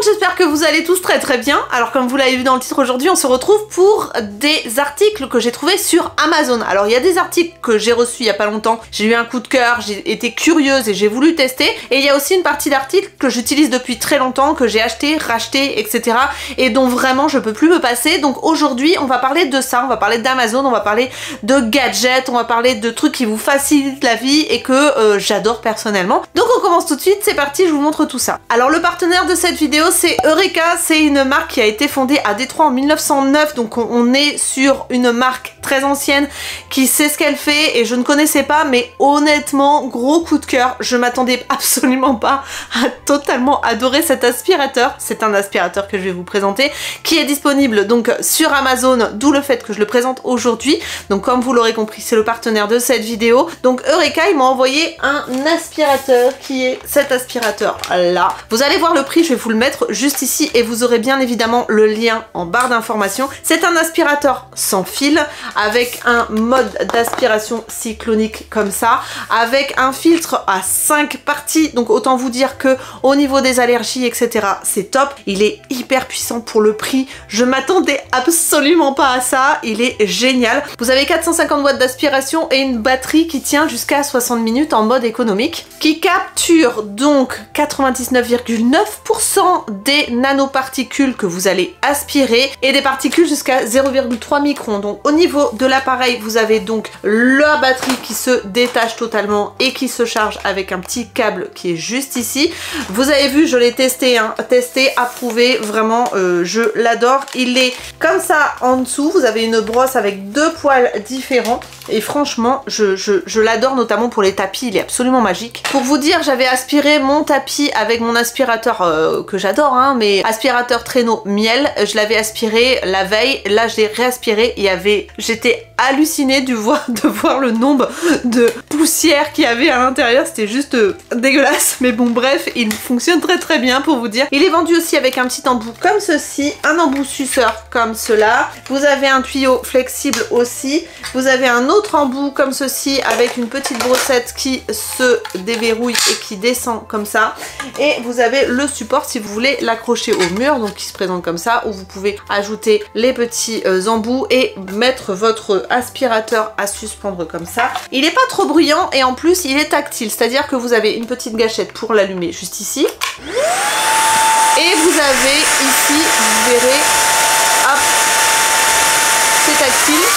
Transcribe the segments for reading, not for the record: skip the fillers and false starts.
monde, j'espère que vous allez tous très bien. Alors comme vous l'avez vu dans le titre, aujourd'hui on se retrouve pour des articles que j'ai trouvés sur Amazon. Alors il y a des articles que j'ai reçus il y a pas longtemps, j'ai eu un coup de cœur, j'ai été curieuse et j'ai voulu tester. Et il y a aussi une partie d'articles que j'utilise depuis très longtemps, que j'ai acheté, racheté, etc. et dont vraiment je peux plus me passer. Donc aujourd'hui on va parler de ça, on va parler d'Amazon, on va parler de gadgets, on va parler de trucs qui vous facilitent la vie et que j'adore personnellement. Donc on commence tout de suite, c'est parti, je vous montre tout ça. Alors le partenaire de cette vidéo c'est Eureka, c'est une marque qui a été fondée à Détroit en 1909, donc on est sur une marque très ancienne qui sait ce qu'elle fait et je ne connaissais pas, mais honnêtement gros coup de cœur, je m'attendais absolument pas à totalement adorer cet aspirateur. C'est un aspirateur que je vais vous présenter qui est disponible donc sur Amazon, d'où le fait que je le présente aujourd'hui. Donc comme vous l'aurez compris, c'est le partenaire de cette vidéo. Donc Eureka, ils m'ont envoyé un aspirateur qui est cet aspirateur là. Vous allez voir le prix, je vais vous le mettre juste ici et vous aurez bien évidemment le lien en barre d'informations. C'est un aspirateur sans fil avec un mode d'aspiration cyclonique comme ça, avec un filtre à 5 parties, donc autant vous dire que au niveau des allergies etc c'est top. Il est hyper puissant pour le prix, je m'attendais absolument pas à ça, il est génial. Vous avez 450 watts d'aspiration et une batterie qui tient jusqu'à 60 minutes en mode économique, qui capture donc 99,9% des nanoparticules que vous allez aspirer et des particules jusqu'à 0,3 microns. Donc au niveau de l'appareil, vous avez donc la batterie qui se détache totalement et qui se charge avec un petit câble qui est juste ici. Vous avez vu, je l'ai testé, hein, testé, approuvé, vraiment je l'adore. Il est comme ça en dessous, vous avez une brosse avec deux poils différents et franchement je l'adore, notamment pour les tapis, il est absolument magique. Pour vous dire, j'avais aspiré mon tapis avec mon aspirateur que j'adore, hein, mais aspirateur traîneau miel, je l'avais aspiré la veille, là je l'ai réaspiré, j'étais hallucinée de voir le nombre de poussières qu'il y avait à l'intérieur, c'était juste dégueulasse, mais bon bref, il fonctionne très bien pour vous dire. Il est vendu aussi avec un petit embout comme ceci, un embout suceur comme cela, vous avez un tuyau flexible aussi, vous avez un autre embout comme ceci avec une petite brossette qui se déverrouille et qui descend comme ça, et vous avez le support si vous voulez l'accrocher au mur, donc qui se présente comme ça, où vous pouvez ajouter les petits embouts et mettre votre aspirateur à suspendre comme ça. Il n'est pas trop bruyant et en plus il est tactile, c'est-à-dire que vous avez une petite gâchette pour l'allumer juste ici et vous avez ici, vous verrez, hop, c'est tactile.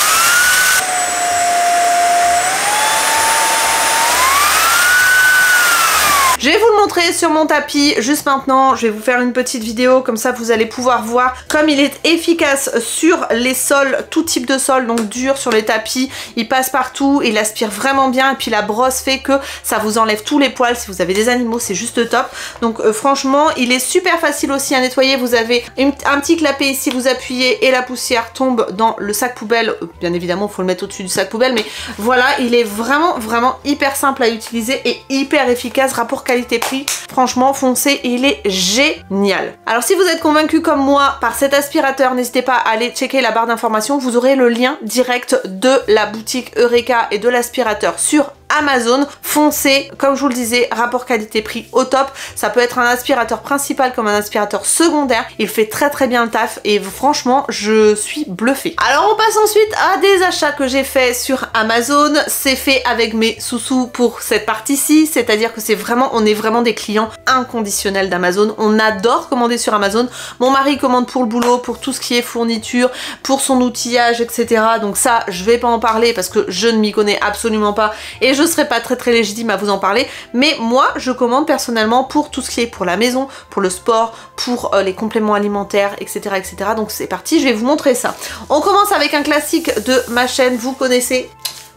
Je vais vous le montrer sur mon tapis juste maintenant, je vais vous faire une petite vidéo, comme ça vous allez pouvoir voir comme il est efficace sur les sols, tout type de sol, donc dur sur les tapis, il passe partout, il aspire vraiment bien et puis la brosse fait que ça vous enlève tous les poils, si vous avez des animaux c'est juste top. Donc franchement il est super facile aussi à nettoyer, vous avez un petit clapet ici, vous appuyez et la poussière tombe dans le sac poubelle, bien évidemment il faut le mettre au-dessus du sac poubelle, mais voilà, il est vraiment hyper simple à utiliser et hyper efficace, rapport qualité-prix, franchement foncez, il est génial. Alors si vous êtes convaincu comme moi par cet aspirateur, n'hésitez pas à aller checker la barre d'informations, vous aurez le lien direct de la boutique Eureka et de l'aspirateur sur Amazon. Foncez, comme je vous le disais, rapport qualité-prix au top. Ça peut être un aspirateur principal comme un aspirateur secondaire, il fait très bien le taf et franchement je suis bluffée. Alors on passe ensuite à des achats que j'ai fait sur Amazon. C'est fait avec mes sous-sous pour cette partie-ci, c'est-à-dire que c'est vraiment, on est vraiment des clients inconditionnels d'Amazon. On adore commander sur Amazon. Mon mari commande pour le boulot, pour tout ce qui est fourniture, pour son outillage, etc. Donc ça, je vais pas en parler parce que je ne m'y connais absolument pas et je serai pas très légitime à vous en parler, mais moi je commande personnellement pour tout ce qui est pour la maison, pour le sport, pour les compléments alimentaires, etc. Donc c'est parti, je vais vous montrer ça. On commence avec un classique de ma chaîne, vous connaissez.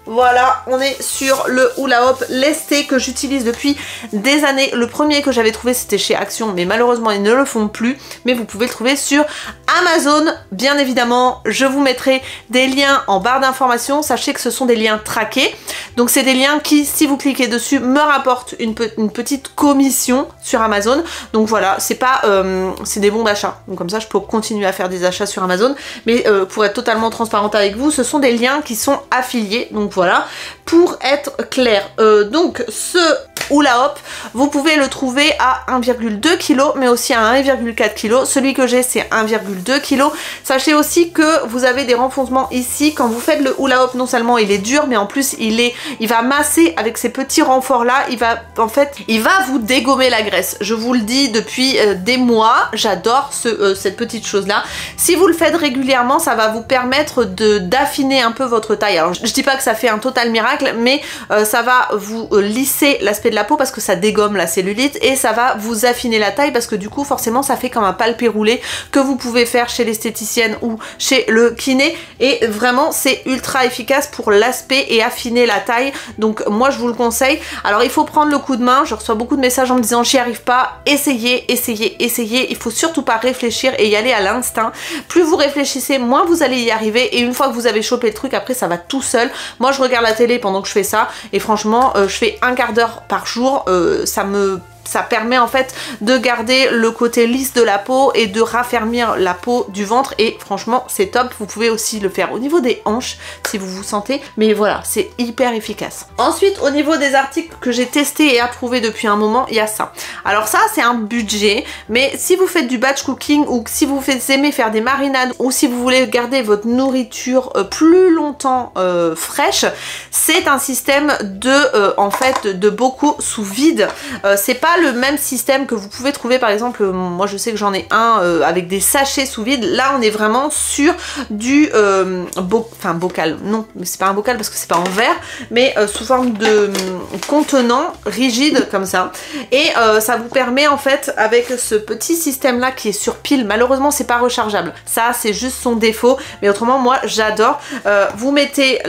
Voilà, on est sur le Hula Hop lesté que j'utilise depuis des années. Le premier que j'avais trouvé c'était chez Action, mais malheureusement ils ne le font plus. Mais vous pouvez le trouver sur Amazon, bien évidemment. Je vous mettrai des liens en barre d'informations. Sachez que ce sont des liens traqués. Donc c'est des liens qui, si vous cliquez dessus, me rapportent une petite commission sur Amazon. Donc voilà, c'est pas, c'est des bons d'achat. Donc comme ça je peux continuer à faire des achats sur Amazon. Mais pour être totalement transparente avec vous, ce sont des liens qui sont affiliés. Donc voilà, pour être clair. Donc ce hula hop, vous pouvez le trouver à 1,2 kg mais aussi à 1,4 kg. Celui que j'ai c'est 1,2 kg. Sachez aussi que vous avez des renfoncements ici. Quand vous faites le hula hop, non seulement il est dur, mais en plus il va masser avec ces petits renforts là. Il va vous dégommer la graisse. Je vous le dis depuis des mois, j'adore cette petite chose là. Si vous le faites régulièrement, ça va vous permettre d'affiner un peu votre taille. Alors je dis pas que ça fait un total miracle, mais ça va vous lisser l'aspect de la peau parce que ça dégomme la cellulite et ça va vous affiner la taille parce que du coup forcément ça fait comme un palpé roulé que vous pouvez faire chez l'esthéticienne ou chez le kiné et vraiment c'est ultra efficace pour l'aspect et affiner la taille, donc moi je vous le conseille. Alors il faut prendre le coup de main, je reçois beaucoup de messages en me disant j'y arrive pas, essayez, il faut surtout pas réfléchir et y aller à l'instinct. Plus vous réfléchissez, moins vous allez y arriver et une fois que vous avez chopé le truc, après ça va tout seul. Moi je regarde la télé pendant que je fais ça et franchement je fais un quart d'heure par jour, ça permet en fait de garder le côté lisse de la peau et de raffermir la peau du ventre et franchement c'est top. Vous pouvez aussi le faire au niveau des hanches si vous vous sentez, mais voilà, c'est hyper efficace. Ensuite au niveau des articles que j'ai testé et approuvé depuis un moment, il y a ça. Alors ça c'est un budget, mais si vous faites du batch cooking ou si vous aimez faire des marinades ou si vous voulez garder votre nourriture plus longtemps fraîche, c'est un système de bocaux sous vide. C'est pas le même système que vous pouvez trouver par exemple, moi je sais que j'en ai un avec des sachets sous vide. Là on est vraiment sur du bocal, non mais c'est pas un bocal parce que c'est pas en verre, mais sous forme de contenant rigide comme ça, et ça vous permet en fait avec ce petit système là qui est sur pile, malheureusement c'est pas rechargeable, ça c'est juste son défaut, mais autrement moi j'adore. Vous mettez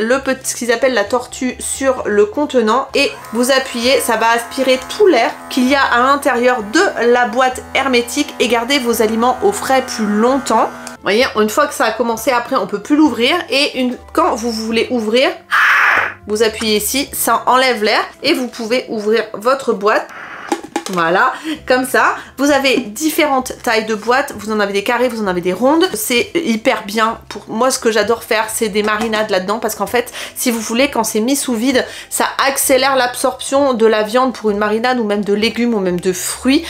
ce qu'ils appellent la tortue sur le contenant et vous appuyez, ça va aspirer tout l'air qu'il y a à l'intérieur de la boîte hermétique et garder vos aliments au frais plus longtemps. Vous voyez, une fois que ça a commencé, après on peut plus l'ouvrir et quand vous voulez ouvrir, vous appuyez ici, ça enlève l'air et vous pouvez ouvrir votre boîte. Voilà, comme ça. Vous avez différentes tailles de boîtes, vous en avez des carrés, vous en avez des rondes. C'est hyper bien. Pour moi, ce que j'adore faire, c'est des marinades là-dedans parce qu'en fait, si vous voulez, quand c'est mis sous vide, ça accélère l'absorption de la viande pour une marinade ou même de légumes ou même de fruits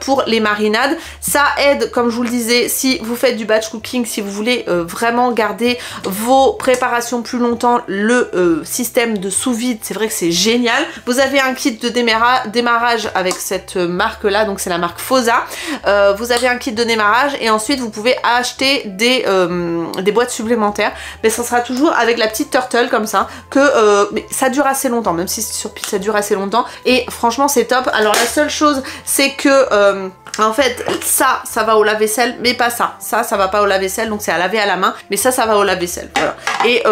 pour les marinades. Ça aide, comme je vous le disais, si vous faites du batch cooking, si vous voulez vraiment garder vos préparations plus longtemps, le système de sous vide, c'est vrai que c'est génial. Vous avez un kit de démarrage avec cette marque là, donc c'est la marque Fosa. Vous avez un kit de démarrage et ensuite vous pouvez acheter des boîtes supplémentaires, mais ça sera toujours avec la petite turtle comme ça, mais ça dure assez longtemps, même si sur pile ça dure assez longtemps et franchement c'est top. Alors la seule chose c'est que en fait ça va au lave-vaisselle, mais pas ça va pas au lave-vaisselle, donc c'est à laver à la main, mais ça va au lave-vaisselle, voilà. Et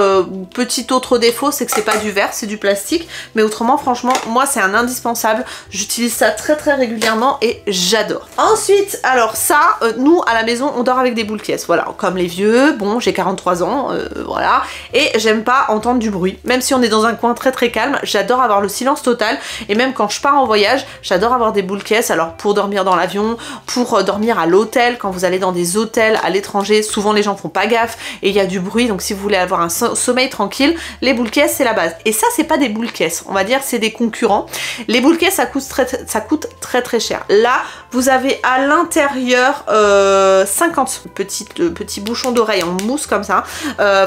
petit autre défaut, c'est que c'est pas du verre, c'est du plastique, mais autrement franchement moi c'est un indispensable, j'utilise ça très régulièrement et j'adore. Ensuite, alors ça, nous à la maison on dort avec des boules caisses, voilà, comme les vieux. Bon, j'ai 43 ans, voilà, et j'aime pas entendre du bruit, même si on est dans un coin très calme, j'adore avoir le silence total, et même quand je pars en voyage, j'adore avoir des boules caisses. Alors pour dormir dans l'avion, pour dormir à l'hôtel, quand vous allez dans des hôtels à l'étranger, souvent les gens font pas gaffe et il y a du bruit, donc si vous voulez avoir un sommeil tranquille, les boules caisses c'est la base. Et ça c'est pas des boules caisses, on va dire c'est des concurrents. Les boules caisses ça coûte très cher. Là vous avez à l'intérieur 50 petits bouchons d'oreille en mousse comme ça.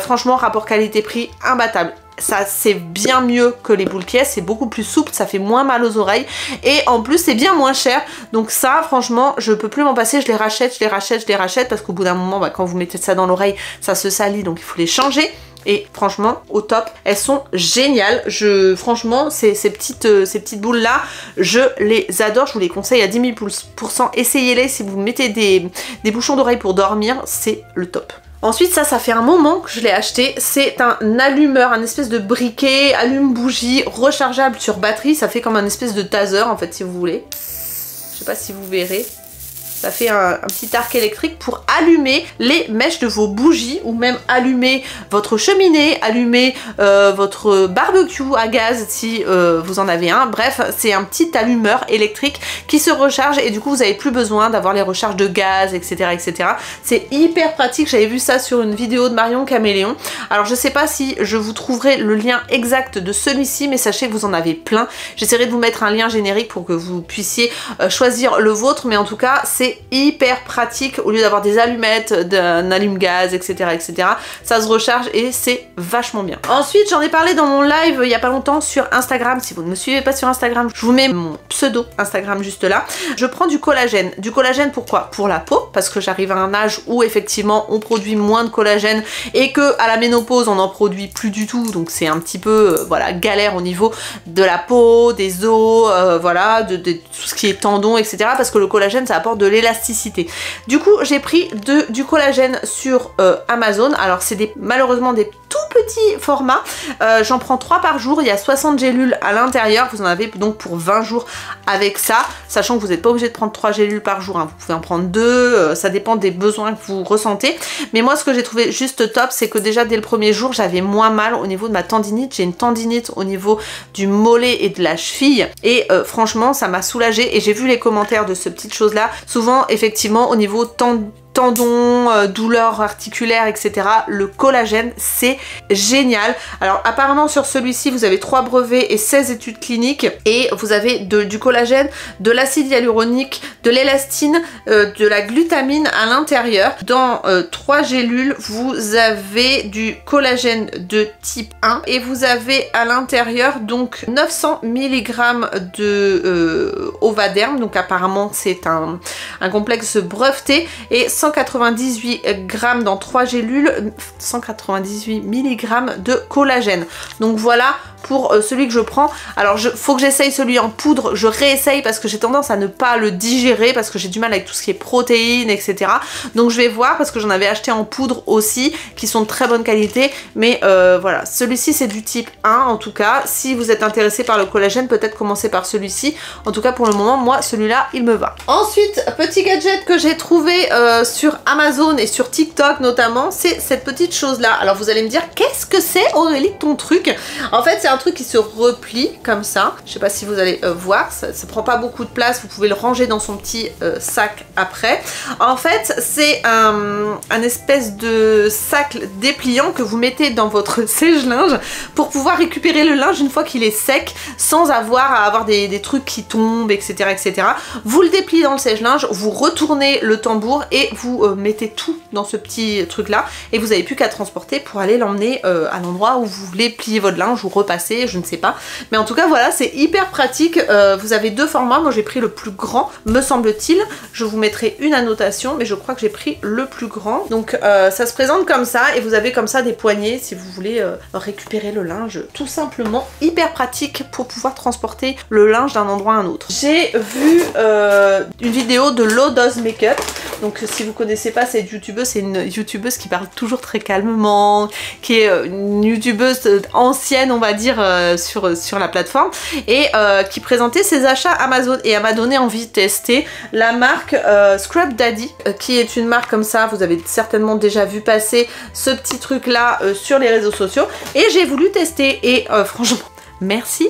Franchement rapport qualité-prix imbattable. Ça c'est bien mieux que les boules caisses, c'est beaucoup plus souple, ça fait moins mal aux oreilles et en plus c'est bien moins cher, donc ça franchement je peux plus m'en passer, je les rachète parce qu'au bout d'un moment quand vous mettez ça dans l'oreille ça se salit, donc il faut les changer. Et franchement au top, elles sont géniales. Franchement ces petites boules là, je les adore, je vous les conseille à 10 000%. Essayez-les si vous mettez des bouchons d'oreille pour dormir, c'est le top. Ensuite ça fait un moment que je l'ai acheté, c'est un allumeur, un espèce de briquet, allume-bougie, rechargeable sur batterie, ça fait comme un espèce de taser en fait si vous voulez. Je sais pas si vous verrez. ça fait un petit arc électrique pour allumer les mèches de vos bougies ou même allumer votre cheminée, allumer votre barbecue à gaz si vous en avez un. Bref, c'est un petit allumeur électrique qui se recharge et du coup vous n'avez plus besoin d'avoir les recharges de gaz, etc. etc. C'est hyper pratique, j'avais vu ça sur une vidéo de Marion Caméléon. Alors je sais pas si je vous trouverai le lien exact de celui-ci, mais sachez que vous en avez plein. J'essaierai de vous mettre un lien générique pour que vous puissiez choisir le vôtre, mais en tout cas c'est hyper pratique. Au lieu d'avoir des allumettes, d'un allume-gaz, etc., etc., ça se recharge et c'est vachement bien. Ensuite, j'en ai parlé dans mon live il y a pas longtemps sur Instagram. Si vous ne me suivez pas sur Instagram, je vous mets mon pseudo Instagram juste là. Je prends du collagène. Du collagène pourquoi? Pour la peau, parce que j'arrive à un âge où effectivement on produit moins de collagène et que à la ménopause on n'en produit plus du tout, donc c'est un petit peu voilà, galère au niveau de la peau, des os, voilà, de tout ce qui est tendons, etc. parce que le collagène ça apporte de l'élasticité. Du coup j'ai pris du collagène sur Amazon. Alors c'est malheureusement des tout petits formats, j'en prends 3 par jour, il y a 60 gélules à l'intérieur, vous en avez donc pour 20 jours avec ça, sachant que vous n'êtes pas obligé de prendre 3 gélules par jour, hein. Vous pouvez en prendre 2, ça dépend des besoins que vous ressentez, mais moi ce que j'ai trouvé juste top, c'est que déjà dès le premier jour j'avais moins mal au niveau de ma tendinite. J'ai une tendinite au niveau du mollet et de la cheville et franchement ça m'a soulagée et j'ai vu les commentaires de ce petite chose là, souvent effectivement au niveau tendons, douleurs articulaires, etc. Le collagène, c'est génial. Alors apparemment sur celui-ci, vous avez 3 brevets et 16 études cliniques et vous avez du collagène, de l'acide hyaluronique, de l'élastine, de la glutamine à l'intérieur. Dans 3 gélules, vous avez du collagène de type 1 et vous avez à l'intérieur donc 900 mg de Ovaderm, donc apparemment c'est un complexe breveté, et 198 grammes dans 3 gélules, 198 mg de collagène. Donc voilà pour celui que je prends. Alors faut que j'essaye celui en poudre, je réessaye parce que j'ai tendance à ne pas le digérer parce que j'ai du mal avec tout ce qui est protéines, etc. Donc je vais voir parce que j'en avais acheté en poudre aussi qui sont de très bonne qualité, mais voilà, celui-ci c'est du type 1 en tout cas. Si vous êtes intéressé par le collagène, peut-être commencer par celui-ci. En tout cas pour le moment, moi celui-là il me va. Ensuite, petit gadget que j'ai trouvé sur Amazon et sur TikTok notamment, c'est cette petite chose là. Alors vous allez me dire, qu'est-ce que c'est Aurélie ton truc? En fait c'est un truc qui se replie comme ça, je sais pas si vous allez voir, ça prend pas beaucoup de place, vous pouvez le ranger dans son petit sac après. En fait c'est un espèce de sac dépliant que vous mettez dans votre sèche-linge pour pouvoir récupérer le linge une fois qu'il est sec sans avoir à avoir des trucs qui tombent, etc., etc. Vous le dépliez dans le sèche-linge, vous retournez le tambour et vous mettez tout dans ce petit truc là et vous n'avez plus qu'à transporter pour aller l'emmener à l'endroit où vous voulez plier votre linge ou repasser, je ne sais pas, mais en tout cas voilà, c'est hyper pratique. Vous avez 2 formats, moi j'ai pris le plus grand me semble-t-il, je vous mettrai une annotation, mais je crois que j'ai pris le plus grand. Donc ça se présente comme ça et vous avez comme ça des poignées si vous voulez récupérer le linge, tout simplement hyper pratique pour pouvoir transporter le linge d'un endroit à un autre. J'ai vu une vidéo de Low Dose Makeup, donc si vous connaissez pas cette youtubeuse, c'est une youtubeuse qui parle toujours très calmement, qui est une youtubeuse ancienne on va dire sur la plateforme et qui présentait ses achats Amazon et elle m'a donné envie de tester la marque Scrub Daddy qui est une marque comme ça, vous avez certainement déjà vu passer ce petit truc là sur les réseaux sociaux et j'ai voulu tester et franchement merci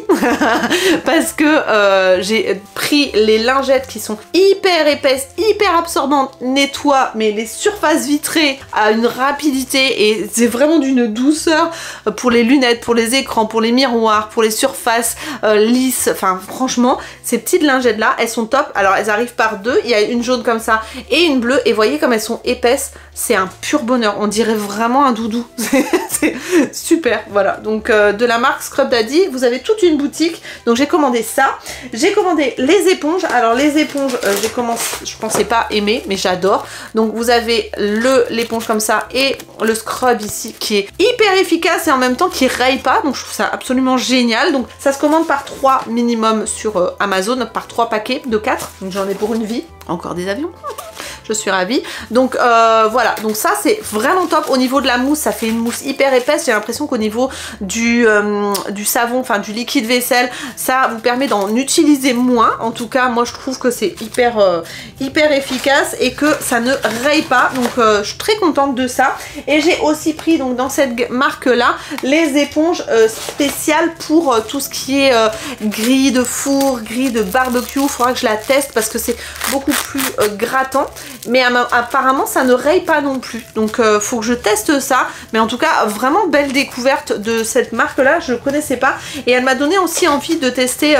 parce que j'ai pris les lingettes qui sont hyper épaisses, hyper absorbantes, nettoient mais les surfaces vitrées à une rapidité et c'est vraiment d'une douceur pour les lunettes, pour les écrans, pour les miroirs, pour les surfaces lisses. Enfin franchement ces petites lingettes là elles sont top. Alors elles arrivent par 2, il y a une jaune comme ça et une bleue et voyez comme elles sont épaisses, c'est un pur bonheur, on dirait vraiment un doudou. C'est super. Voilà, donc de la marque Scrub Daddy, vous avez toute une boutique. Donc j'ai commandé ça, j'ai commandé les éponges. Alors les éponges, je pensais pas aimer, mais j'adore. Donc vous avez l'éponge comme ça et le scrub ici qui est hyper efficace et en même temps qui raye pas. Donc je trouve ça absolument génial. Donc ça se commande par 3 minimum sur Amazon, par 3 paquets de 4. Donc j'en ai pour une vie. Encore des avions. je suis ravie. Donc voilà, donc ça c'est vraiment top. Au niveau de la mousse, ça fait une mousse hyper épaisse. J'ai l'impression qu'au niveau du savon, enfin du liquide vaisselle, ça vous permet d'en utiliser moins. En tout cas, moi je trouve que c'est hyper efficace et que ça ne raye pas. Donc je suis très contente de ça. Et j'ai aussi pris donc dans cette marque là les éponges spéciales pour tout ce qui est grille de four, grille de barbecue. Il faudra que je la teste parce que c'est beaucoup plus grattant. Mais apparemment ça ne raye pas non plus. Donc faut que je teste ça. Mais en tout cas vraiment belle découverte de cette marque là. Je ne connaissais pas. Et elle m'a donné aussi envie de tester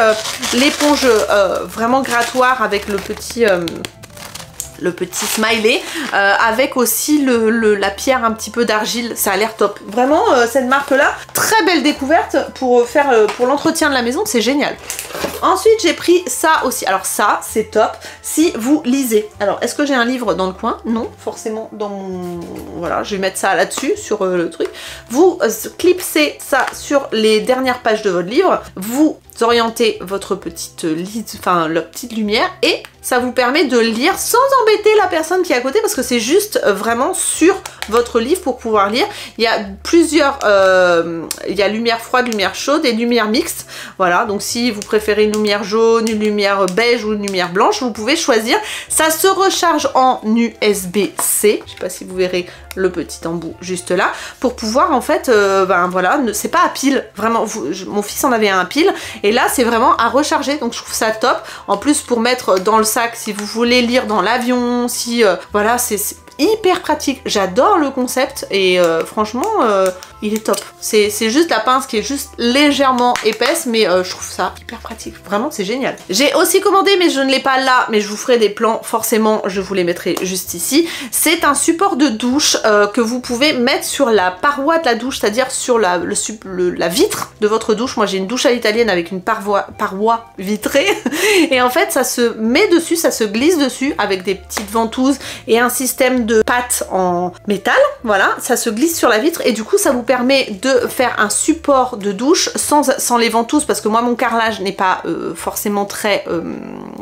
l'éponge vraiment grattoir avec le petit smiley avec aussi la pierre un petit peu d'argile. Ça a l'air top. Vraiment cette marque là, très belle découverte pour faire pour l'entretien de la maison, c'est génial. Ensuite j'ai pris ça aussi. Alors ça c'est top si vous lisez. Alors est-ce que j'ai un livre dans le coin? Non, forcément dans mon... Voilà, je vais mettre ça là-dessus sur le truc. Vous clipsez ça sur les dernières pages de votre livre. Vous orientez votre petite lumière et ça vous permet de lire sans embêter la personne qui est à côté parce que c'est juste vraiment sur votre livre pour pouvoir lire. Il y a plusieurs, il y a lumière froide, lumière chaude et lumière mixte. Voilà, donc si vous préférez une lumière jaune, une lumière beige ou une lumière blanche, vous pouvez choisir. Ça se recharge en USB-C. Je sais pas si vous verrez le petit embout juste là pour pouvoir en fait, ben voilà, c'est pas à pile. Vraiment, mon fils en avait un à pile. Et là, c'est vraiment à recharger, donc je trouve ça top. En plus, pour mettre dans le sac, si vous voulez lire dans l'avion, si... voilà, c'est hyper pratique. J'adore le concept et franchement, il est top. C'est juste la pince qui est juste légèrement épaisse, mais je trouve ça hyper pratique. Vraiment, c'est génial. J'ai aussi commandé, mais je ne l'ai pas là, mais je vous ferai des plans. Forcément, je vous les mettrai juste ici. C'est un support de douche que vous pouvez mettre sur la paroi de la douche, c'est-à-dire sur la vitre de votre douche. Moi, j'ai une douche à l'italienne avec une paroi vitrée. Et en fait, ça se met dessus, ça se glisse dessus avec des petites ventouses et un système de pâte en métal. Voilà, ça se glisse sur la vitre et du coup, ça vous permet de faire un support de douche sans les ventouses parce que moi, mon carrelage n'est pas forcément très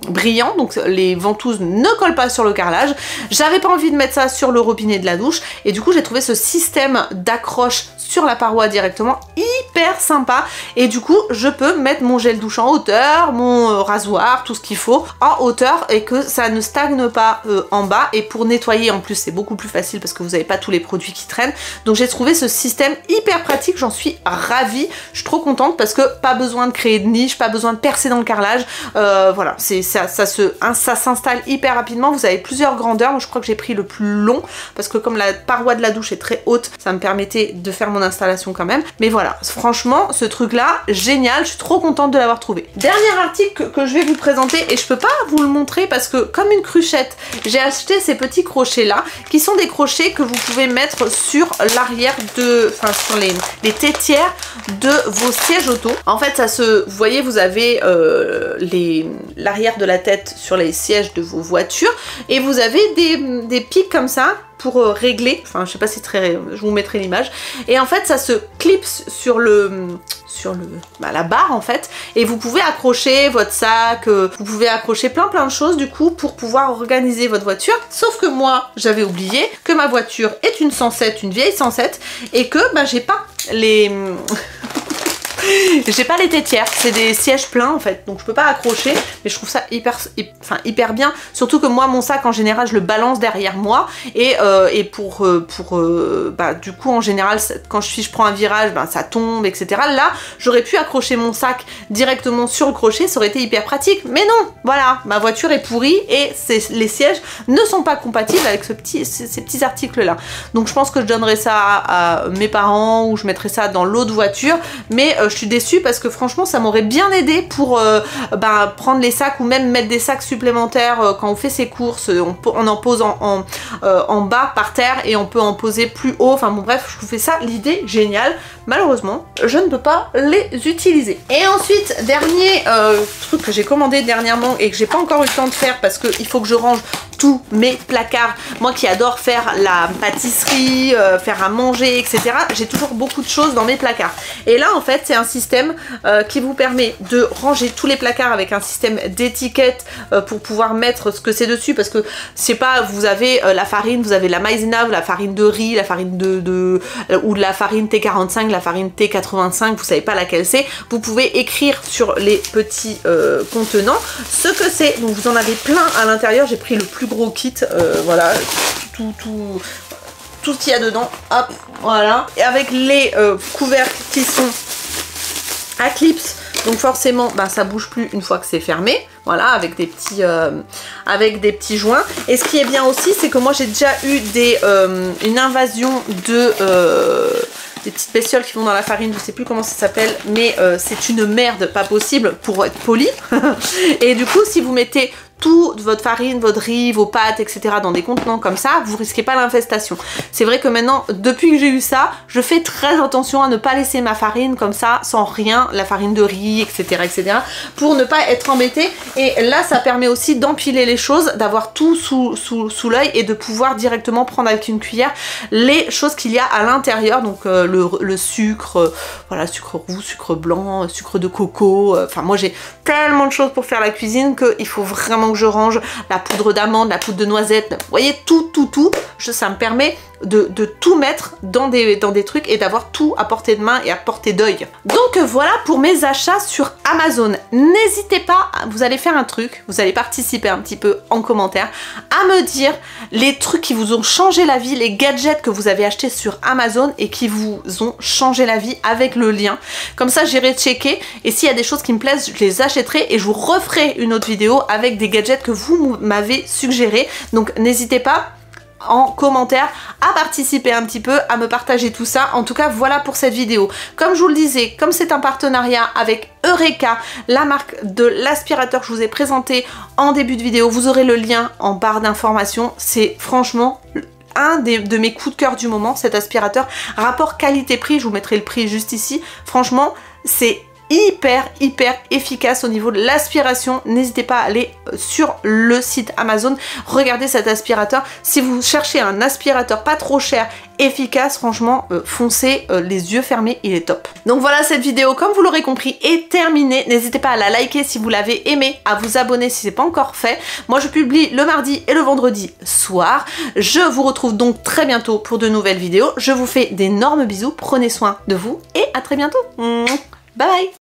brillant. Donc, les ventouses ne collent pas sur le carrelage. J'avais pas envie de mettre ça sur le robinet de la douche et du coup, j'ai trouvé ce système d'accroche sur la paroi directement hyper sympa et du coup je peux mettre mon gel douche en hauteur, mon rasoir, tout ce qu'il faut en hauteur et que ça ne stagne pas en bas. Et pour nettoyer en plus c'est beaucoup plus facile parce que vous n'avez pas tous les produits qui traînent. Donc j'ai trouvé ce système hyper pratique, j'en suis ravie, je suis trop contente parce que pas besoin de créer de niche, pas besoin de percer dans le carrelage. Voilà, ça s'installe hyper rapidement. Vous avez plusieurs grandeurs. Moi je crois que j'ai pris le plus long parce que comme la paroi de la douche est très haute, ça me permettait de faire mon installation quand même. Mais voilà, franchement, ce truc-là, génial. Je suis trop contente de l'avoir trouvé. Dernier article que je vais vous présenter et je peux pas vous le montrer parce que comme une cruchette, j'ai acheté ces petits crochets-là qui sont des crochets que vous pouvez mettre sur l'arrière sur les tétières de vos sièges auto. En fait, vous voyez, vous avez l'arrière de la tête sur les sièges de vos voitures et vous avez des pics comme ça pour régler, enfin je sais pas si c'est très... je vous mettrai l'image, et en fait ça se clipse sur la barre en fait, et vous pouvez accrocher votre sac, vous pouvez accrocher plein de choses du coup pour pouvoir organiser votre voiture. Sauf que moi j'avais oublié que ma voiture est une 107, une vieille 107, et que j'ai pas les... j'ai pas les tétières, c'est des sièges pleins en fait, donc je peux pas accrocher, mais je trouve ça hyper bien, surtout que moi mon sac en général je le balance derrière moi et du coup en général quand je prends un virage ça tombe etc. Là j'aurais pu accrocher mon sac directement sur le crochet, ça aurait été hyper pratique, mais non, voilà, ma voiture est pourrie et les sièges ne sont pas compatibles avec ces petits articles là, donc je pense que je donnerai ça à mes parents ou je mettrai ça dans l'autre voiture, mais je suis déçue parce que franchement ça m'aurait bien aidé pour prendre les sacs ou même mettre des sacs supplémentaires quand on fait ses courses. On en pose en bas par terre et on peut en poser plus haut. Enfin bon bref, je vous fais ça, l'idée géniale. Malheureusement je ne peux pas les utiliser. Et ensuite dernier truc que j'ai commandé dernièrement et que j'ai pas encore eu le temps de faire parce qu'il faut que je range tous mes placards. Moi qui adore faire la pâtisserie, faire à manger, etc. J'ai toujours beaucoup de choses dans mes placards. Et là en fait c'est un système qui vous permet de ranger tous les placards avec un système d'étiquette pour pouvoir mettre ce que c'est dessus, parce que c'est pas, vous avez la farine, vous avez la maïzena, la farine de riz, la farine ou la farine T45, la farine T85, vous savez pas laquelle c'est. Vous pouvez écrire sur les petits contenants ce que c'est. Donc vous en avez plein à l'intérieur. J'ai pris le plus gros kit, voilà, tout ce qu'il y a dedans, hop, voilà, et avec les couvercles qui sont à clips, donc forcément bah, ça bouge plus une fois que c'est fermé, voilà, avec des petits joints. Et ce qui est bien aussi, c'est que moi j'ai déjà eu une invasion de des petites bestioles qui vont dans la farine, je sais plus comment ça s'appelle, mais c'est une merde pas possible pour être poli. Et du coup si vous mettez toute votre farine, votre riz, vos pâtes, etc. dans des contenants comme ça, vous risquez pas l'infestation. C'est vrai que maintenant, depuis que j'ai eu ça, je fais très attention à ne pas laisser ma farine comme ça, sans rien, la farine de riz, etc. pour ne pas être embêtée. Et là, ça permet aussi d'empiler les choses, d'avoir tout sous l'œil et de pouvoir directement prendre avec une cuillère les choses qu'il y a à l'intérieur. Donc le sucre, voilà, sucre roux, sucre blanc, sucre de coco. Enfin, moi j'ai tellement de choses pour faire la cuisine qu'il faut vraiment que je range la poudre d'amande, la poudre de noisette, vous voyez, tout, ça me permet de tout mettre dans des trucs et d'avoir tout à portée de main et à portée d'œil. Donc voilà pour mes achats sur Amazon. N'hésitez pas, vous allez faire un truc, vous allez participer un petit peu en commentaire à me dire les trucs qui vous ont changé la vie, les gadgets que vous avez achetés sur Amazon et qui vous ont changé la vie avec le lien. Comme ça j'irai checker et s'il y a des choses qui me plaisent, je les achèterai et je vous referai une autre vidéo avec des gadgets que vous m'avez suggérés. Donc n'hésitez pas en commentaire à participer un petit peu, à me partager tout ça. En tout cas voilà pour cette vidéo. Comme je vous le disais, comme c'est un partenariat avec Eureka, la marque de l'aspirateur que je vous ai présenté en début de vidéo, vous aurez le lien en barre d'informations. C'est franchement un de mes coups de cœur du moment, cet aspirateur. Rapport qualité-prix, je vous mettrai le prix juste ici. Franchement c'est hyper efficace au niveau de l'aspiration. N'hésitez pas à aller sur le site Amazon, regardez cet aspirateur. Si vous cherchez un aspirateur pas trop cher, efficace, franchement foncez les yeux fermés, il est top. Donc voilà, cette vidéo comme vous l'aurez compris est terminée. N'hésitez pas à la liker si vous l'avez aimé, à vous abonner si c'est pas encore fait. Moi je publie le mardi et le vendredi soir. Je vous retrouve donc très bientôt pour de nouvelles vidéos. Je vous fais d'énormes bisous, prenez soin de vous et à très bientôt. Bye bye.